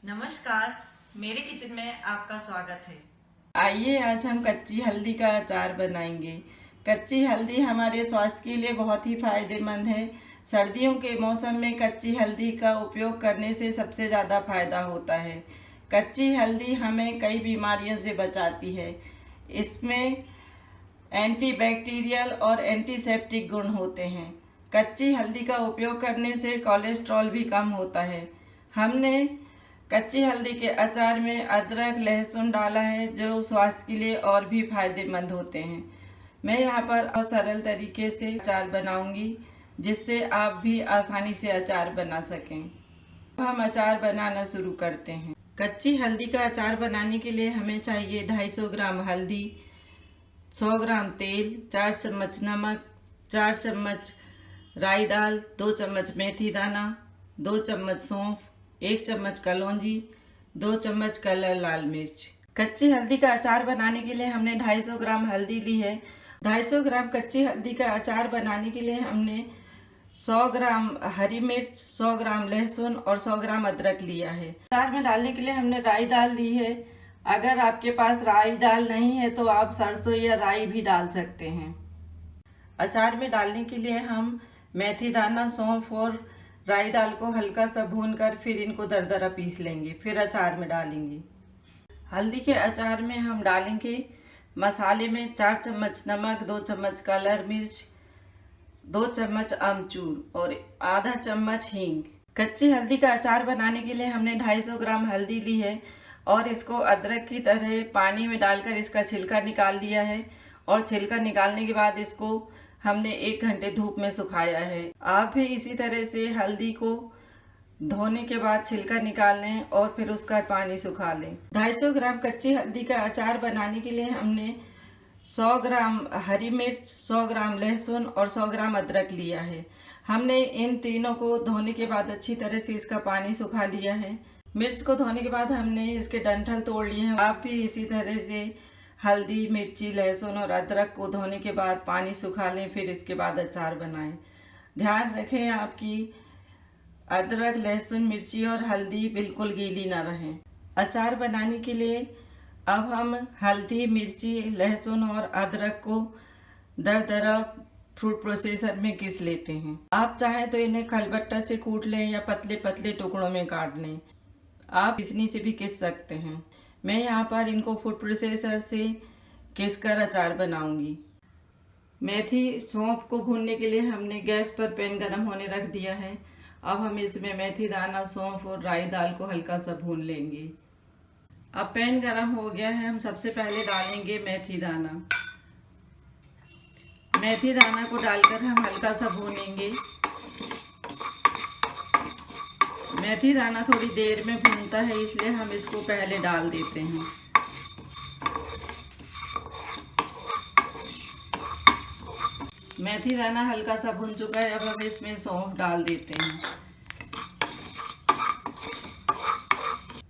नमस्कार, मेरे किचन में आपका स्वागत है। आइए आज हम कच्ची हल्दी का अचार बनाएंगे। कच्ची हल्दी हमारे स्वास्थ्य के लिए बहुत ही फायदेमंद है। सर्दियों के मौसम में कच्ची हल्दी का उपयोग करने से सबसे ज़्यादा फायदा होता है। कच्ची हल्दी हमें कई बीमारियों से बचाती है। इसमें एंटीबैक्टीरियल और एंटीसेप्टिक गुण होते हैं। कच्ची हल्दी का उपयोग करने से कोलेस्ट्रॉल भी कम होता है। हमने कच्ची हल्दी के अचार में अदरक लहसुन डाला है जो स्वास्थ्य के लिए और भी फायदेमंद होते हैं। मैं यहाँ पर बहुत सरल तरीके से अचार बनाऊंगी जिससे आप भी आसानी से अचार बना सकें। अब हम अचार बनाना शुरू करते हैं। कच्ची हल्दी का अचार बनाने के लिए हमें चाहिए 250 ग्राम हल्दी, 100 ग्राम तेल, 4 चम्मच नमक, 4 चम्मच राई दाल, 2 चम्मच मेथी दाना, 2 चम्मच सौंफ, 1 चम्मच कलौंजी, 2 चम्मच कलर लाल मिर्च। कच्ची हल्दी का अचार बनाने के लिए हमने 250 ग्राम हल्दी ली है। 250 ग्राम कच्ची हल्दी का अचार बनाने के लिए हमने 100 ग्राम हरी मिर्च, 100 ग्राम लहसुन और 100 ग्राम अदरक लिया है। अचार में डालने के लिए हमने राई दाल ली है। अगर आपके पास राई दाल नहीं है तो आप सरसों या राई भी डाल सकते हैं। अचार में डालने के लिए हम मेथी दाना, सौंफ और राई दाल को हल्का सा भूनकर फिर इनको दरदरा पीस लेंगे, फिर अचार में डालेंगे। हल्दी के अचार में हम डालेंगे मसाले में 4 चम्मच नमक, 2 चम्मच कलर मिर्च, 2 चम्मच अमचूर और आधा चम्मच हींग। कच्ची हल्दी का अचार बनाने के लिए हमने 250 ग्राम हल्दी ली है और इसको अदरक की तरह पानी में डालकर इसका छिलका निकाल लिया है और छिलका निकालने के बाद इसको हमने 1 घंटे धूप में सुखाया है। आप भी इसी तरह से हल्दी को धोने के बाद छिलका निकाल लें और फिर उसका पानी सुखा लें। 250 ग्राम कच्ची हल्दी का अचार बनाने के लिए हमने 100 ग्राम हरी मिर्च, 100 ग्राम लहसुन और 100 ग्राम अदरक लिया है। हमने इन तीनों को धोने के बाद अच्छी तरह से इसका पानी सुखा लिया है। मिर्च को धोने के बाद हमने इसके डंठल तोड़ लिए हैं। आप भी इसी तरह से हल्दी, मिर्ची, लहसुन और अदरक को धोने के बाद पानी सुखा लें, फिर इसके बाद अचार बनाएं। ध्यान रखें आपकी अदरक, लहसुन, मिर्ची और हल्दी बिल्कुल गीली ना रहें। अचार बनाने के लिए अब हम हल्दी, मिर्ची, लहसुन और अदरक को दरदरा फूड प्रोसेसर में घिस लेते हैं। आप चाहें तो इन्हें खलबट्टा से कूट लें या पतले पतले टुकड़ों में काट लें। आप घिसनी से भी घिस सकते हैं। मैं यहाँ पर इनको फूड प्रोसेसर से घिसकर अचार बनाऊंगी। मेथी, सौंफ को भूनने के लिए हमने गैस पर पैन गरम होने रख दिया है। अब हम इसमें मेथी दाना, सौंफ और राई दाल को हल्का सा भून लेंगे। अब पैन गरम हो गया है। हम सबसे पहले डालेंगे मेथी दाना। मेथी दाना को डालकर हम हल्का सा भूनेंगे। मेथी दाना थोड़ी देर में भूनता है इसलिए हम इसको पहले डाल देते हैं। मेथी दाना हल्का सा भुन चुका है। अब हम इसमें सौंफ डाल देते हैं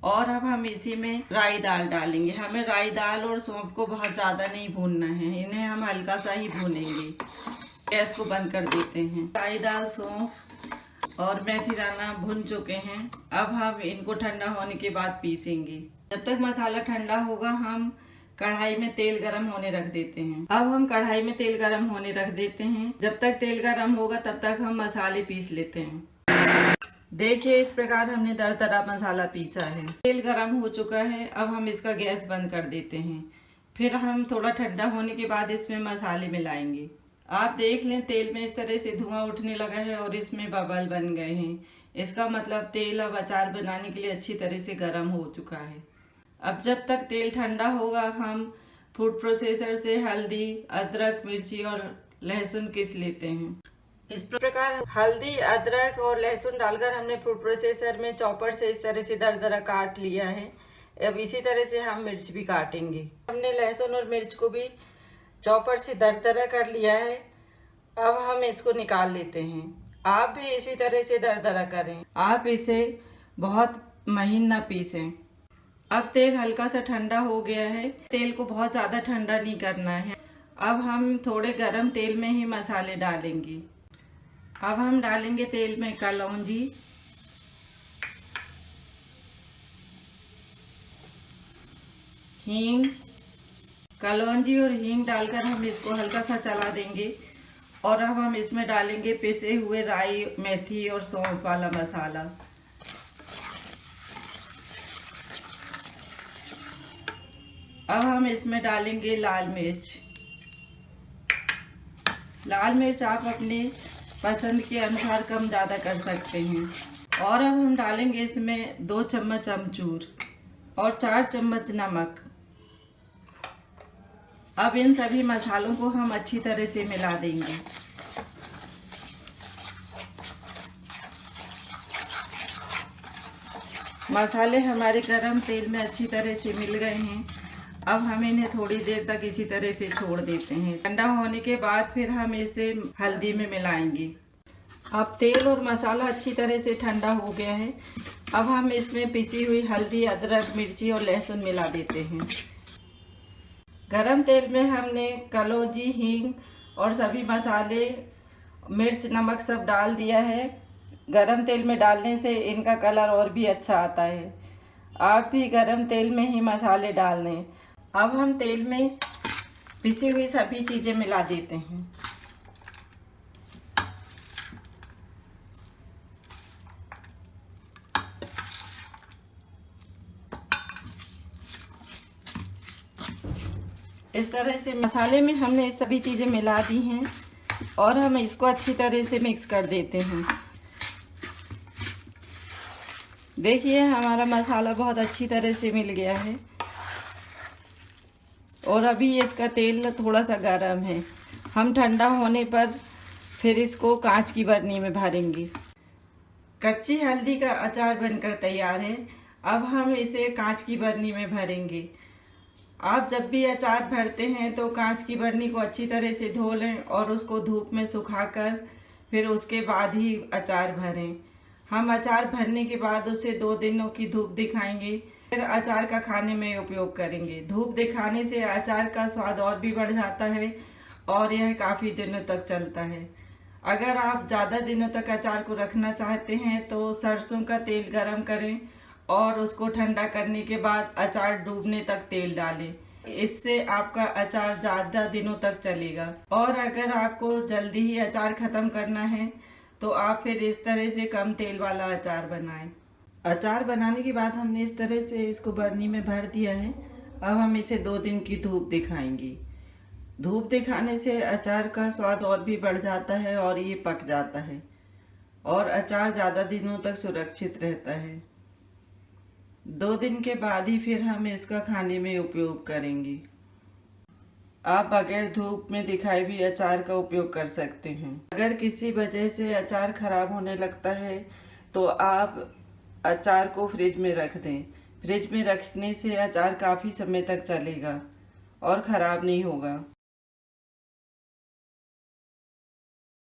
और अब हम इसी में राई दाल डालेंगे। हमें राई दाल और सौंफ को बहुत ज़्यादा नहीं भूनना है, इन्हें हम हल्का सा ही भूनेंगे। गैस को बंद कर देते हैं। राई दाल, सौंफ और मेथी दाना भुन चुके हैं। अब हम इनको ठंडा होने के बाद पीसेंगे। जब तक मसाला ठंडा होगा हम कढ़ाई में तेल गरम होने रख देते हैं। अब हम कढ़ाई में तेल गरम होने रख देते हैं। जब तक तेल गरम होगा तब तक हम मसाले पीस लेते हैं। देखिए इस प्रकार हमने दरदरा मसाला पीसा है। तेल गरम हो चुका है। अब हम इसका गैस बंद कर देते हैं। फिर हम थोड़ा ठंडा होने के बाद इसमें मसाले मिलाएंगे। आप देख लें तेल में इस तरह से धुआं उठने लगा है और इसमें बबल बन गए हैं। इसका मतलब तेल अब अचार बनाने के लिए अच्छी तरह से गर्म हो चुका है। अब जब तक तेल ठंडा होगा हम फूड प्रोसेसर से हल्दी, अदरक, मिर्ची और लहसुन घिस लेते हैं। इस प्रकार हल्दी, अदरक और लहसुन डालकर हमने फूड प्रोसेसर में चॉपर से इस तरह से दरदरा काट लिया है। अब इसी तरह से हम मिर्च भी काटेंगे। हमने लहसुन और मिर्च को भी चॉपर से दरदरा कर लिया है। अब हम इसको निकाल लेते हैं। आप भी इसी तरह से दरदरा करें। आप इसे बहुत महीन ना पीसें। अब तेल हल्का सा ठंडा हो गया है। तेल को बहुत ज़्यादा ठंडा नहीं करना है। अब हम थोड़े गरम तेल में ही मसाले डालेंगे। अब हम डालेंगे तेल में कलौंजी, हींग, कलौंजी और हींग डालकर हम इसको हल्का सा चला देंगे। और अब हम इसमें डालेंगे पिसे हुए राई, मेथी और सौंफ वाला मसाला। अब हम इसमें डालेंगे लाल मिर्च। लाल मिर्च आप अपने पसंद के अनुसार कम ज़्यादा कर सकते हैं। और अब हम डालेंगे इसमें 2 चम्मच अमचूर और 4 चम्मच नमक। अब इन सभी मसालों को हम अच्छी तरह से मिला देंगे। मसाले हमारे गरम तेल में अच्छी तरह से मिल गए हैं। अब हम इन्हें थोड़ी देर तक इसी तरह से छोड़ देते हैं। ठंडा होने के बाद फिर हम इसे हल्दी में मिलाएंगे। अब तेल और मसाला अच्छी तरह से ठंडा हो गया है। अब हम इसमें पिसी हुई हल्दी, अदरक, मिर्ची और लहसुन मिला देते हैं। गरम तेल में हमने कलौंजी, हींग और सभी मसाले, मिर्च, नमक सब डाल दिया है। गरम तेल में डालने से इनका कलर और भी अच्छा आता है। आप भी गरम तेल में ही मसाले डाल दें। अब हम तेल में पिसी हुई सभी चीज़ें मिला देते हैं। इस तरह से मसाले में हमने इस सभी चीज़ें मिला दी हैं और हम इसको अच्छी तरह से मिक्स कर देते हैं। देखिए हमारा मसाला बहुत अच्छी तरह से मिल गया है और अभी इसका तेल थोड़ा सा गर्म है। हम ठंडा होने पर फिर इसको कांच की बरनी में भरेंगे। कच्ची हल्दी का अचार बनकर तैयार है। अब हम इसे कांच की बरनी में भरेंगे। आप जब भी अचार भरते हैं तो कांच की बरनी को अच्छी तरह से धो लें और उसको धूप में सुखाकर फिर उसके बाद ही अचार भरें। हम अचार भरने के बाद उसे 2 दिनों की धूप दिखाएंगे, फिर अचार का खाने में उपयोग करेंगे। धूप दिखाने से अचार का स्वाद और भी बढ़ जाता है और यह काफ़ी दिनों तक चलता है। अगर आप ज़्यादा दिनों तक अचार को रखना चाहते हैं तो सरसों का तेल गरम करें और उसको ठंडा करने के बाद अचार डूबने तक तेल डालें। इससे आपका अचार ज़्यादा दिनों तक चलेगा। और अगर आपको जल्दी ही अचार ख़त्म करना है तो आप फिर इस तरह से कम तेल वाला अचार बनाएं। अचार बनाने के बाद हमने इस तरह से इसको बरनी में भर दिया है। अब हम इसे 2 दिन की धूप दिखाएंगे। धूप दिखाने से अचार का स्वाद और भी बढ़ जाता है और ये पक जाता है और अचार ज़्यादा दिनों तक सुरक्षित रहता है। 2 दिन के बाद ही फिर हम इसका खाने में उपयोग करेंगे। आप बगैर धूप में दिखाए भी अचार का उपयोग कर सकते हैं। अगर किसी वजह से अचार खराब होने लगता है तो आप अचार को फ्रिज में रख दें। फ्रिज में रखने से अचार काफ़ी समय तक चलेगा और ख़राब नहीं होगा।